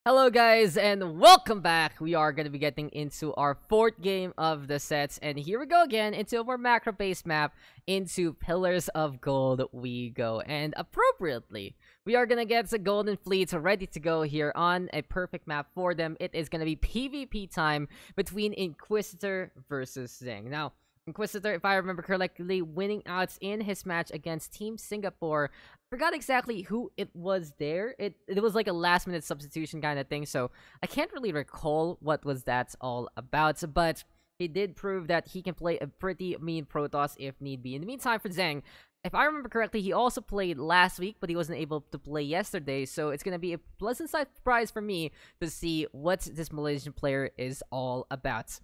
Hello guys and welcome back. We are going to be getting into our fourth game of the sets, and here we go again into a more macro based map. Into Pillars of Gold we go, and appropriately we are going to get the golden fleets ready to go here on a perfect map for them. It is going to be PvP time between Inquisitor versus Zheng. Now Inquisitor, if I remember correctly, winning out in his match against Team Singapore. Forgot exactly who it was there. It was like a last minute substitution kind of thing, so I can't really recall what was that all about, but he did prove that he can play a pretty mean Protoss if need be. In the meantime, for Zheng, if I remember correctly, he also played last week, but he wasn't able to play yesterday, so it's gonna be a pleasant surprise for me to see what this Malaysian player is all about.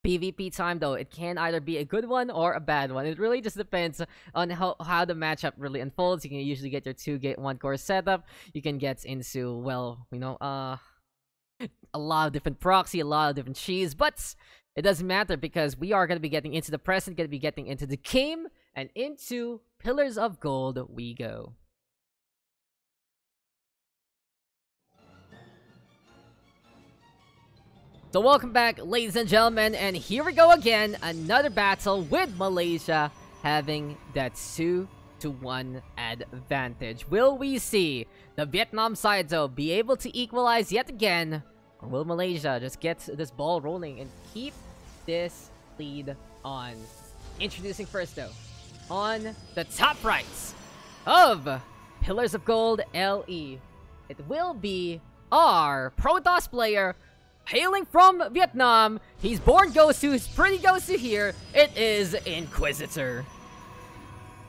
PvP time though, it can either be a good one or a bad one. It really just depends on how the matchup really unfolds. You can usually get your 2-gate 1-core setup. You can get into, well, you know, a lot of different proxy, a lot of different cheese, but it doesn't matter because we are going to be getting into the present, going to be getting into the game, and into Pillars of Gold we go. So welcome back, ladies and gentlemen, and here we go again, another battle with Malaysia having that 2-1 advantage. Will we see the Vietnam side though be able to equalize yet again, or will Malaysia just get this ball rolling and keep this lead on? Introducing first though, on the top right of Pillars of Gold LE, it will be our Protoss player hailing from Vietnam. He's born Gosu, he's pretty Gosu here. It is Inquisitor.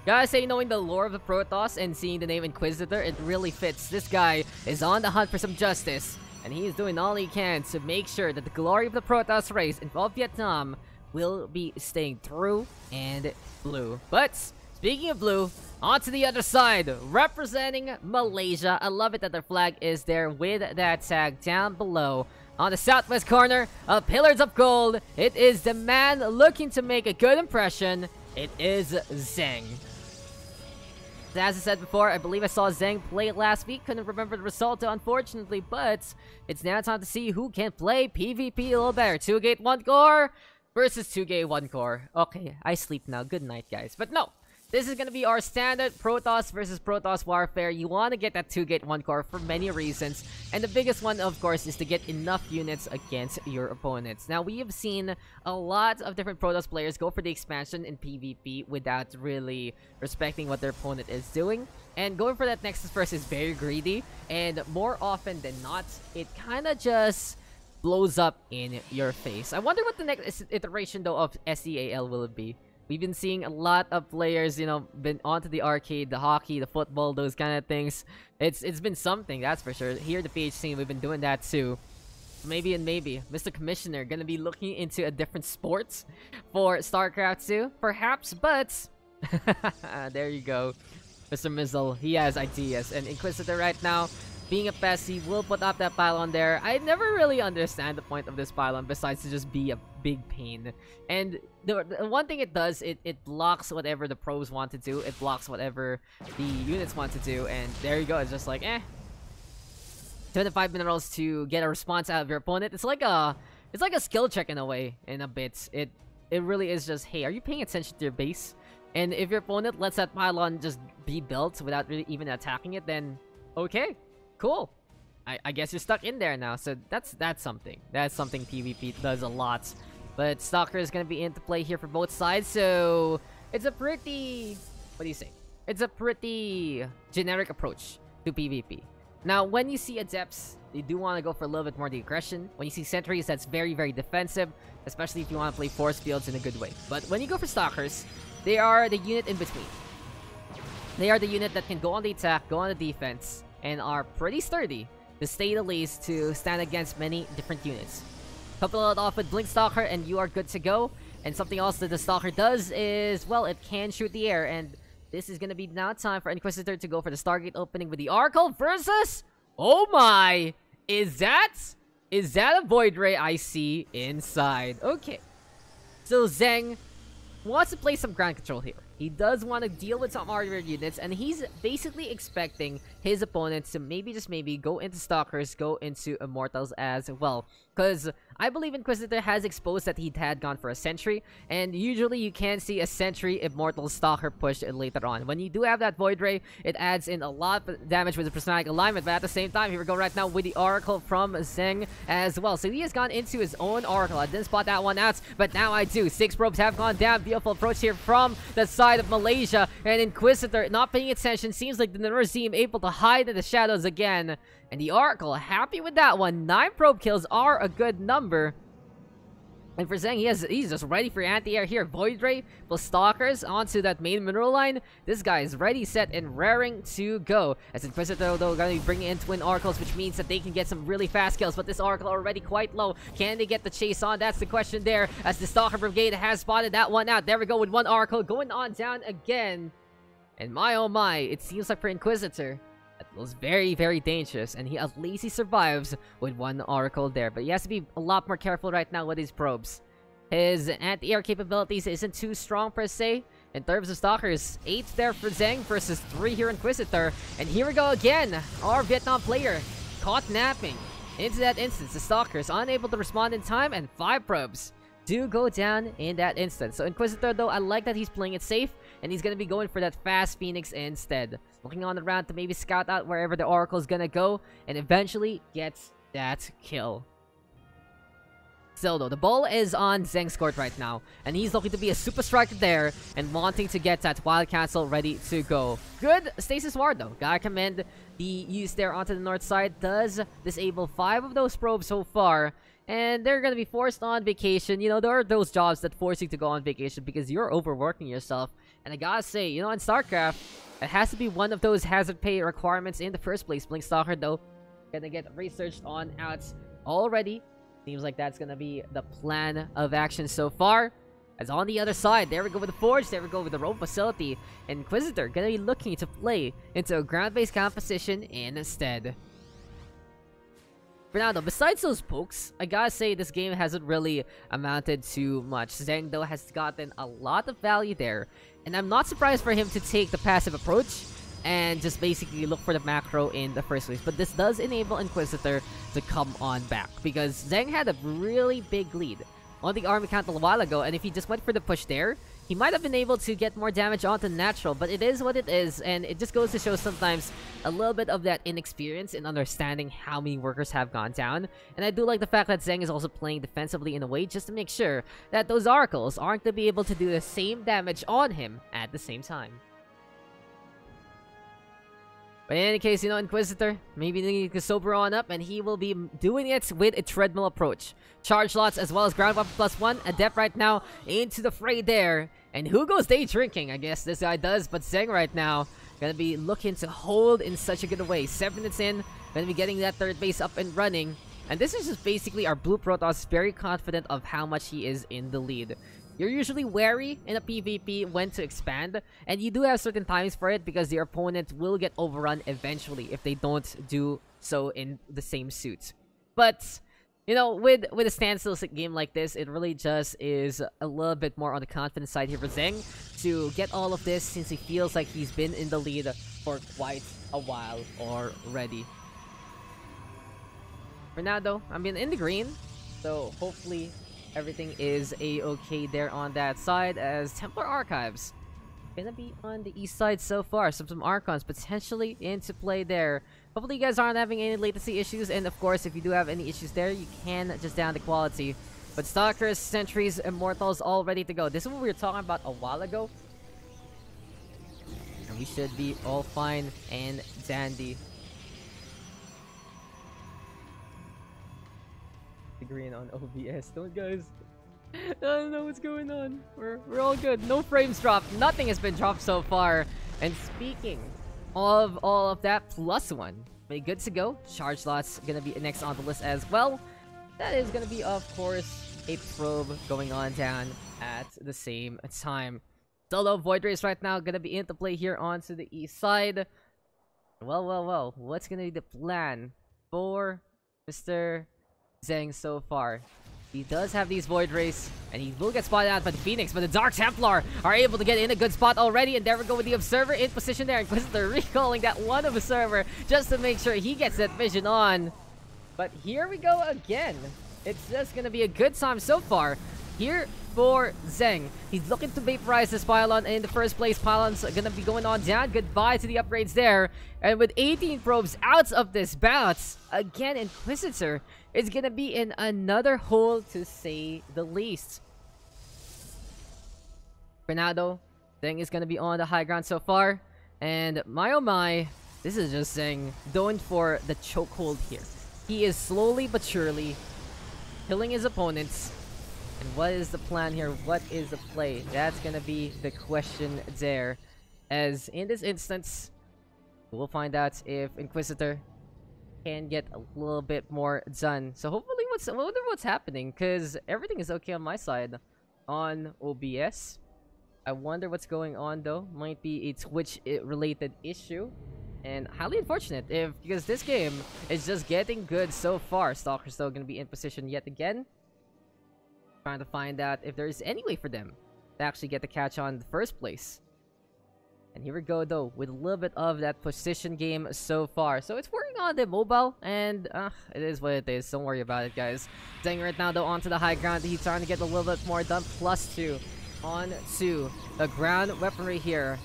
Gotta say, knowing the lore of the Protoss and seeing the name Inquisitor, it really fits. This guy is on the hunt for some justice, and he is doing all he can to make sure that the glory of the Protoss race involved Vietnam will be staying true and blue. But speaking of blue, on to the other side, representing Malaysia. I love it that their flag is there with that tag down below. On the southwest corner of Pillars of Gold, it is the man looking to make a good impression. It is Zheng. As I said before, I believe I saw Zheng play last week. Couldn't remember the result, unfortunately, but it's now time to see who can play PvP a little better. 2-gate 1-core versus 2-gate 1-core. Okay, I sleep now. Good night, guys. But no. This is going to be our standard Protoss versus Protoss warfare. You want to get that 2-gate 1-core for many reasons. And the biggest one, of course, is to get enough units against your opponents. Now, we have seen a lot of different Protoss players go for the expansion in PvP without really respecting what their opponent is doing. And going for that Nexus first is very greedy. And more often than not, it kind of just blows up in your face. I wonder what the next iteration, though, of SCAL will be. We've been seeing a lot of players, you know, been onto the arcade, the hockey, the football, those kind of things. It's been something, that's for sure. Here at the PH we've been doing that too. Maybe Mr. Commissioner gonna be looking into a different sport for StarCraft 2, perhaps, but there you go. Mr. Mizzle, he has ideas. And Inquisitor right now, being a pest, he will put up that pylon there. I never really understand the point of this pylon besides to just be a big pain. And the one thing it does, it blocks whatever the pros want to do. It blocks whatever the units want to do. And there you go. It's just like, 25 minerals to get a response out of your opponent. It's like a skill check in a way, in a bit. It really is just, hey, are you paying attention to your base? And if your opponent lets that pylon just be built without really even attacking it, then okay. Cool. I guess you're stuck in there now, so that's something. That's something PvP does a lot. But Stalker is going to be into play here for both sides, so it's a pretty... what do you say? It's a pretty generic approach to PvP. Now, when you see Adepts, you do want to go for a little bit more of the aggression. When you see Sentries, that's very, very defensive, especially if you want to play Force Fields in a good way. But when you go for Stalkers, they are the unit in between. They are the unit that can go on the attack, go on the defense, and are pretty sturdy, to say the least, to stand against many different units. Couple it off with Blink Stalker and you are good to go. And something else that the Stalker does is, well, it can shoot the air. And this is gonna be now time for Inquisitor to go for the Stargate opening with the Oracle versus... oh my! Is that a Void Ray I see inside? Okay. So Zheng wants to play some ground control here. He does want to deal with some armored units, and he's basically expecting his opponents to maybe, just maybe, go into Stalkers, go into Immortals as well. Because I believe Inquisitor has exposed that he had gone for a Sentry, and usually you can see a Sentry Immortal Stalker push later on. When you do have that Void Ray, it adds in a lot of damage with the prismatic alignment, but at the same time, here we go right now with the Oracle from Zheng as well. So he has gone into his own Oracle. I didn't spot that one out, but now I do. 6 probes have gone down. Beautiful approach here from the side of Malaysia, and Inquisitor not paying attention. Seems like the Narazim able to hide in the shadows again, and the Oracle happy with that one. 9 probe kills are a good number. And for Zheng, he's just ready for anti-air here. Void Ray plus Stalkers onto that main mineral line. This guy is ready, set, and raring to go. As Inquisitor, though, going to be bringing in Twin Oracles, which means that they can get some really fast kills. But this Oracle already quite low. Can they get the chase on? That's the question there. As the Stalker Brigade has spotted that one out. There we go with one Oracle going on down again. And my oh my, it seems like for Inquisitor, that was very, very dangerous, and at least he survives with one Oracle there. But he has to be a lot more careful right now with his probes. His anti-air capabilities isn't too strong per se. In terms of Stalkers, 8 there for Zheng versus 3 here Inquisitor. And here we go again. Our Vietnam player caught napping. Into that instance, the Stalkers unable to respond in time, and 5 probes do go down in that instance. So Inquisitor, though, I like that he's playing it safe, and he's gonna be going for that fast Phoenix instead. Looking on the round to maybe scout out wherever the Oracle is gonna go, and eventually gets that kill. Still though, the ball is on Zheng's court right now, and he's looking to be a super striker there, and wanting to get that Wild Cancel ready to go. Good Stasis Ward though. Gotta commend the use there onto the north side. Does disable 5 of those probes so far, and they're gonna be forced on vacation. You know, there are those jobs that force you to go on vacation because you're overworking yourself. And I gotta say, you know, in StarCraft, it has to be one of those hazard pay requirements in the first place. Blink Stalker, though, gonna get researched on out already. Seems like that's gonna be the plan of action so far. As on the other side, there we go with the Forge, there we go with the Rope Facility. Inquisitor gonna be looking to play into a ground-based composition instead. For now though, besides those pokes, I gotta say this game hasn't really amounted to much. Zheng though has gotten a lot of value there, and I'm not surprised for him to take the passive approach and just basically look for the macro in the first place. But this does enable Inquisitor to come on back, because Zheng had a really big lead on the army count a while ago, and if he just went for the push there, he might have been able to get more damage onto natural. But it is what it is, and it just goes to show sometimes a little bit of that inexperience in understanding how many workers have gone down. And I do like the fact that Zheng is also playing defensively in a way just to make sure that those Oracles aren't to be able to do the same damage on him at the same time. But in any case, you know, Inquisitor, maybe he can sober on up, and he will be doing it with a treadmill approach. Charge lots as well as ground weapon +1. Adept right now into the fray there. And who goes day drinking? I guess this guy does, but Zheng right now gonna be looking to hold in such a good way. 7 minutes in, gonna be getting that third base up and running. And this is just basically our Blue Protoss very confident of how much he is in the lead. You're usually wary in a PvP when to expand, and you do have certain times for it because your opponent will get overrun eventually if they don't do so in the same suit. But, you know, with a standstill game like this, it really just is a little bit more on the confident side here for Zheng to get all of this, since he feels like he's been in the lead for quite a while already. For now though, I'm in the green, so hopefully everything is a-okay there on that side, as Templar Archives gonna be on the east side so far. Some Archons potentially into play there. Hopefully you guys aren't having any latency issues, and of course if you do have any issues there, you can just down the quality. But Stalkers, Sentries, Immortals all ready to go. This is what we were talking about a while ago, and we should be all fine and dandy. Green on OBS. Don't guys. I don't know what's going on. We're all good. No frames dropped. Nothing has been dropped so far. And speaking of all of that, +1. But good to go. Charge slots gonna be next on the list as well. That is gonna be, of course, a probe going on down at the same time. Solo Void Race right now gonna be into play here onto the east side. Well. What's gonna be the plan for Mr. Zheng so far? He does have these Void Rays, and he will get spotted out by the Phoenix, but the Dark Templar are able to get in a good spot already, and there we go with the Observer in position there. Inquisitor recalling that one Observer just to make sure he gets that vision on. But here we go again. It's just gonna be a good time so far. Here for Zheng. He's looking to vaporize this pylon in the first place. Pylon's gonna be going on down. Goodbye to the upgrades there. And with 18 probes out of this bounce, again, Inquisitor is gonna be in another hole to say the least. For now though, Zheng is gonna be on the high ground so far. And my oh my, this is just Zheng going for the chokehold here. He is slowly but surely killing his opponents. And what is the plan here? What is the play? That's gonna be the question there. As in this instance, we'll find out if Inquisitor can get a little bit more done. So hopefully, I wonder what's happening, because everything is okay on my side on OBS. I wonder what's going on though. Might be a Twitch related issue. And highly unfortunate because this game is just getting good so far. Stalker's still gonna be in position yet again. Trying to find out if there is any way for them to actually get the catch on in the first place. And here we go though, with a little bit of that position game so far. So it's working on the mobile, and it is what it is. Don't worry about it, guys. Zheng right now though onto the high ground. He's trying to get a little bit more done. +2 onto the ground weaponry here.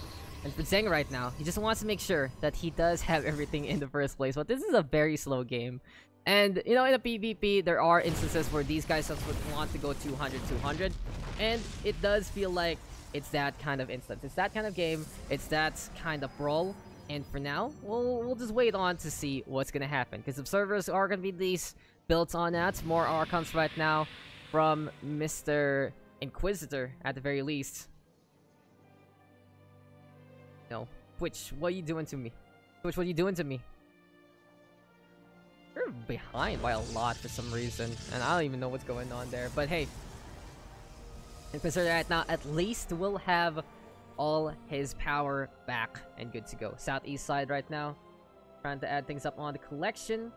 And for Zheng right now, he just wants to make sure that he does have everything in the first place. But this is a very slow game. And, you know, in a PvP, there are instances where these guys just would want to go 200. And it does feel like it's that kind of instance. It's that kind of game. It's that kind of brawl. And for now, we'll just wait on to see what's going to happen. Because observers are going to be these built on that. More Archons right now from Mr. Inquisitor, at the very least. No. Twitch, what are you doing to me? Twitch, what are you doing to me? You're behind by a lot for some reason, and I don't even know what's going on there. But hey, Inquisitor right now at least will have all his power back and good to go. Southeast side right now, trying to add things up on the collection.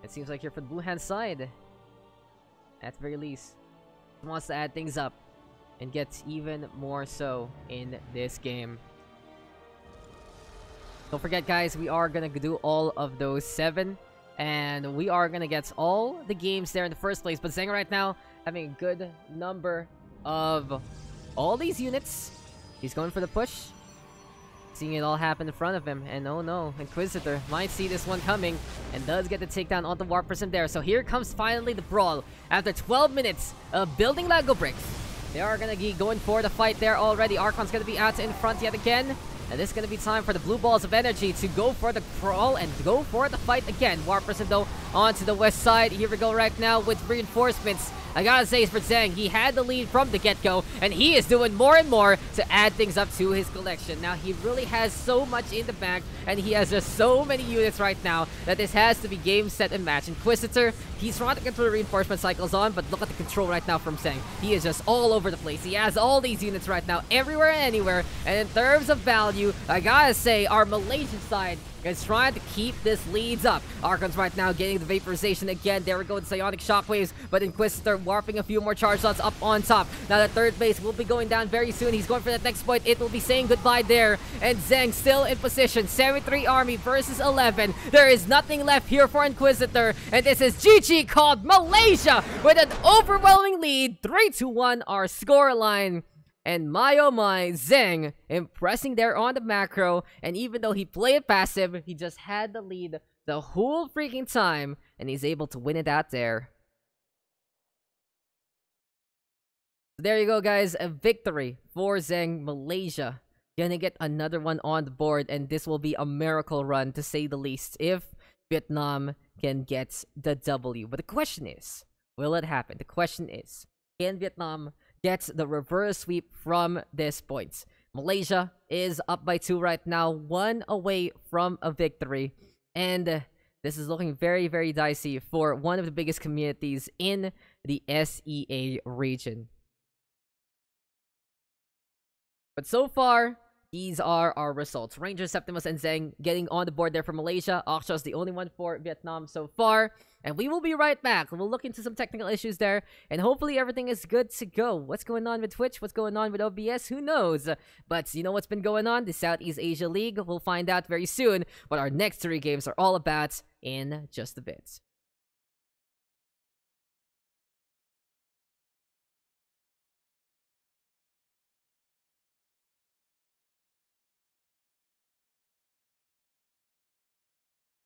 It seems like you're for the blue hand side, at the very least. He wants to add things up and get even more so in this game. Don't forget, guys, we are gonna do all of those 7, and we are gonna get all the games there in the first place. But Zheng right now having a good number of all these units. He's going for the push, seeing it all happen in front of him. And oh no, Inquisitor might see this one coming and does get the takedown on the Warp Prism there. So here comes finally the brawl after 12 minutes of building Lego bricks. They are gonna be going for the fight there already. Archon's gonna be out in front yet again. And this is going to be time for the blue balls of energy to go for the crawl and go for the fight again. Warp Prism though onto the west side. Here we go right now with reinforcements. I gotta say, for Zheng, he had the lead from the get-go, and he is doing more and more to add things up to his collection. Now, he really has so much in the bank, and he has just so many units right now that this has to be game, set, and match. Inquisitor, he's trying to control the reinforcement cycles on, but look at the control right now from Zheng. He is just all over the place. He has all these units right now, everywhere and anywhere, and in terms of value, I gotta say, our Malaysian side is trying to keep this leads up. Archon's right now getting the vaporization again. There we go, the Psionic Shockwaves, but Inquisitor warping a few more charge slots up on top. Now the third base will be going down very soon. He's going for that next point. It will be saying goodbye there. And Zheng still in position. 73 army versus 11. There is nothing left here for Inquisitor. And this is GG called Malaysia with an overwhelming lead. 3-1 our scoreline. And my oh my, Zheng impressing there on the macro. And even though he played passive, he just had the lead the whole freaking time. And he's able to win it out there. There you go, guys. A victory for Zheng. Malaysia gonna get another one on the board. And this will be a miracle run, to say the least, if Vietnam can get the W. But the question is, will it happen? The question is, can Vietnam gets the reverse sweep from this point? Malaysia is up by 2 right now, 1 away from a victory, and this is looking very, very dicey for one of the biggest communities in the SEA region. But so far, these are our results. Ranger, Septimus, and Zheng getting on the board there for Malaysia. Aksha's the only one for Vietnam so far. And we will be right back. We'll look into some technical issues there. And hopefully everything is good to go. What's going on with Twitch? What's going on with OBS? Who knows? But you know what's been going on? The Southeast Asia League. We'll find out very soon what our next 3 games are all about in just a bit.